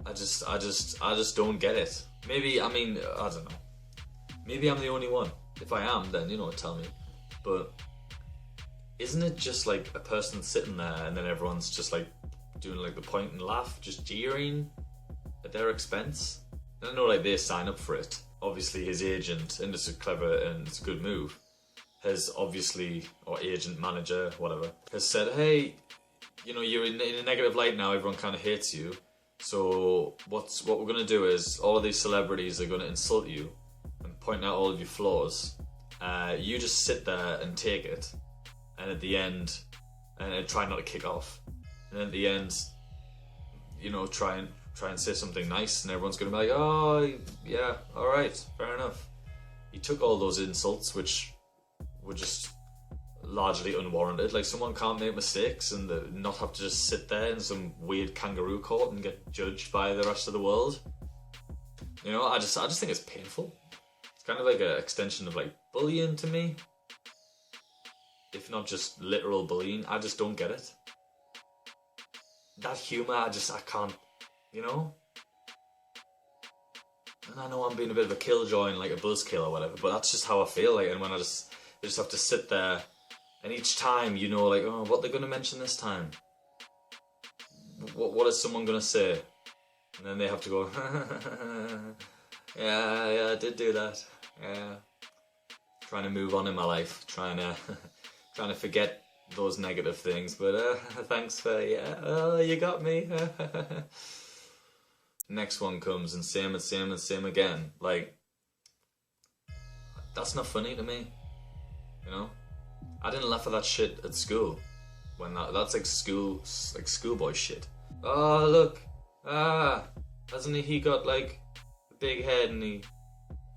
I just don't get it. Maybe, I mean, I don't know. Maybe I'm the only one. If I am, then, you know, tell me. But isn't it just like a person sitting there and then everyone's just like doing like the point and laugh, just jeering at their expense? And I know like they sign up for it. Obviously his agent, and it's a clever and it's a good move, has obviously, or agent, manager, whatever, has said, hey, you know, you're in a negative light now, everyone kind of hates you. So what we're going to do is all of these celebrities are going to insult you and point out all of your flaws. You just sit there and take it, and at the end, and try not to kick off. And at the end, you know, try and say something nice, and everyone's going to be like, oh, yeah, all right, fair enough. He took all those insults, which were just largely unwarranted. Like, someone can't make mistakes and not have to just sit there in some weird kangaroo court and get judged by the rest of the world. You know, I just think it's painful. It's kind of like an extension of like bullying to me, if not just literal bullying. I just don't get it. That humour, I can't, you know? And I know I'm being a bit of a killjoy and like a buzzkill or whatever, but that's just how I feel. Like, and when they just have to sit there, and each time, you know, like, oh, what they're going to mention this time? What is someone going to say? And then they have to go, yeah, I did do that. Yeah. Trying to move on in my life, trying to forget those negative things, but thanks for, you got me. Next one comes and same again. Like, that's not funny to me, you know? I didn't laugh at that shit at school. When that's like schoolboy shit. Oh, look. Hasn't he got like a big head and he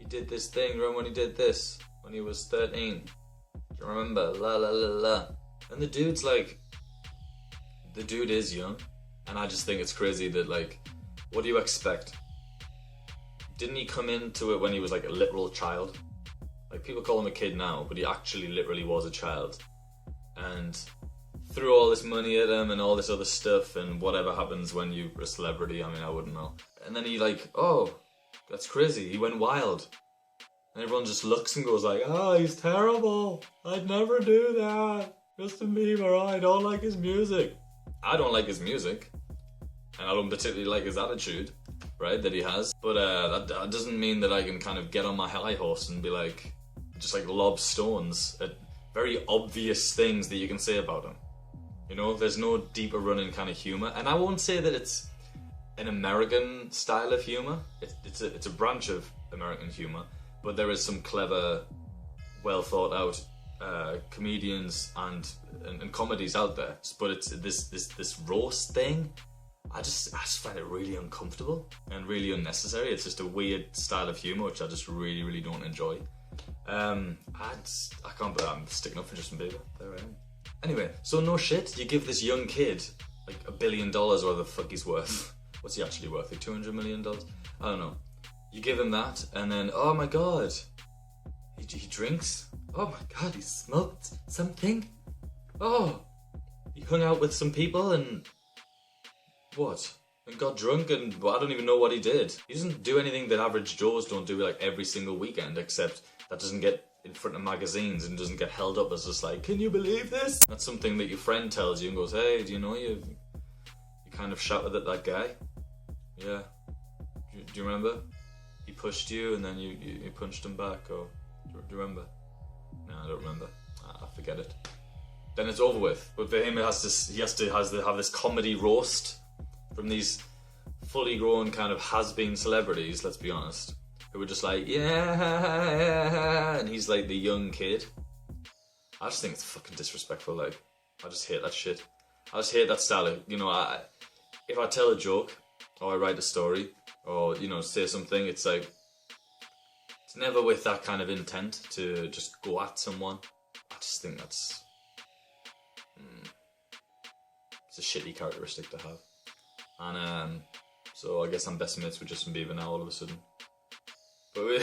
did this thing. Remember when he did this? When he was 13. Do you remember? La la la la. And the dude's like, the dude is young. And I just think it's crazy that, like, what do you expect? Didn't he come into it when he was like a literal child? Like, people call him a kid now, but he actually literally was a child. And threw all this money at him and all this other stuff, and whatever happens when you're a celebrity, I mean, I wouldn't know. And then he like, oh, that's crazy, he went wild. And everyone just looks and goes like, oh, he's terrible, I'd never do that. Justin Bieber, oh, I don't like his music. I don't like his music, and I don't particularly like his attitude, right, that he has. But that doesn't mean that I can kind of get on my high horse and be like, just like lob stones at very obvious things that you can say about him. You know, there's no deeper running kind of humour. And I won't say that it's an American style of humour. It's a branch of American humour. But there is some clever, well thought out comedians and comedies out there. But it's this roast thing. I just find it really uncomfortable and really unnecessary. It's just a weird style of humour which I just really, really don't enjoy. I can't believe I'm sticking up for Justin Bieber. There I am. Anyway, so no shit, you give this young kid like $1 billion or whatever the fuck he's worth. What's he actually worth? Like $200 million? I don't know. You give him that, and then, oh my god, he drinks. Oh my god, he smoked something. Oh, he hung out with some people and what? And got drunk, and I don't even know what he did. He doesn't do anything that average Joes don't do like every single weekend, except that doesn't get in front of magazines and doesn't get held up as just like, can you believe this? That's something that your friend tells you and goes, hey, do you know you kind of shouted at that guy? Yeah. Do you remember? He pushed you and then you punched him back, or do you remember? No, I don't remember. I forget it. Then it's over with. But for him, he has to have this comedy roast from these fully grown kind of has-been celebrities, let's be honest, who were just like, yeah, and he's like the young kid. I just think it's fucking disrespectful. Like, I just hate that shit. I just hate that style of, you know, if I tell a joke or I write a story or, you know, say something, it's like, it's never with that kind of intent to just go at someone. I just think that's it's a shitty characteristic to have. And so I guess I'm best mates with Justin Bieber now all of a sudden. But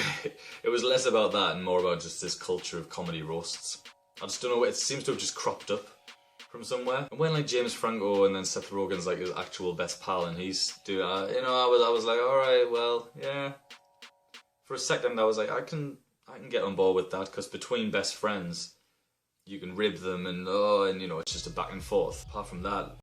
it was less about that and more about just this culture of comedy roasts. I just don't know, it seems to have just cropped up from somewhere. And when like James Franco and then Seth Rogen's like his actual best pal and he's doing, you know, I was like, alright, well, yeah. For a second I was like, I can get on board with that, because between best friends, you can rib them and you know, it's just a back and forth. Apart from that,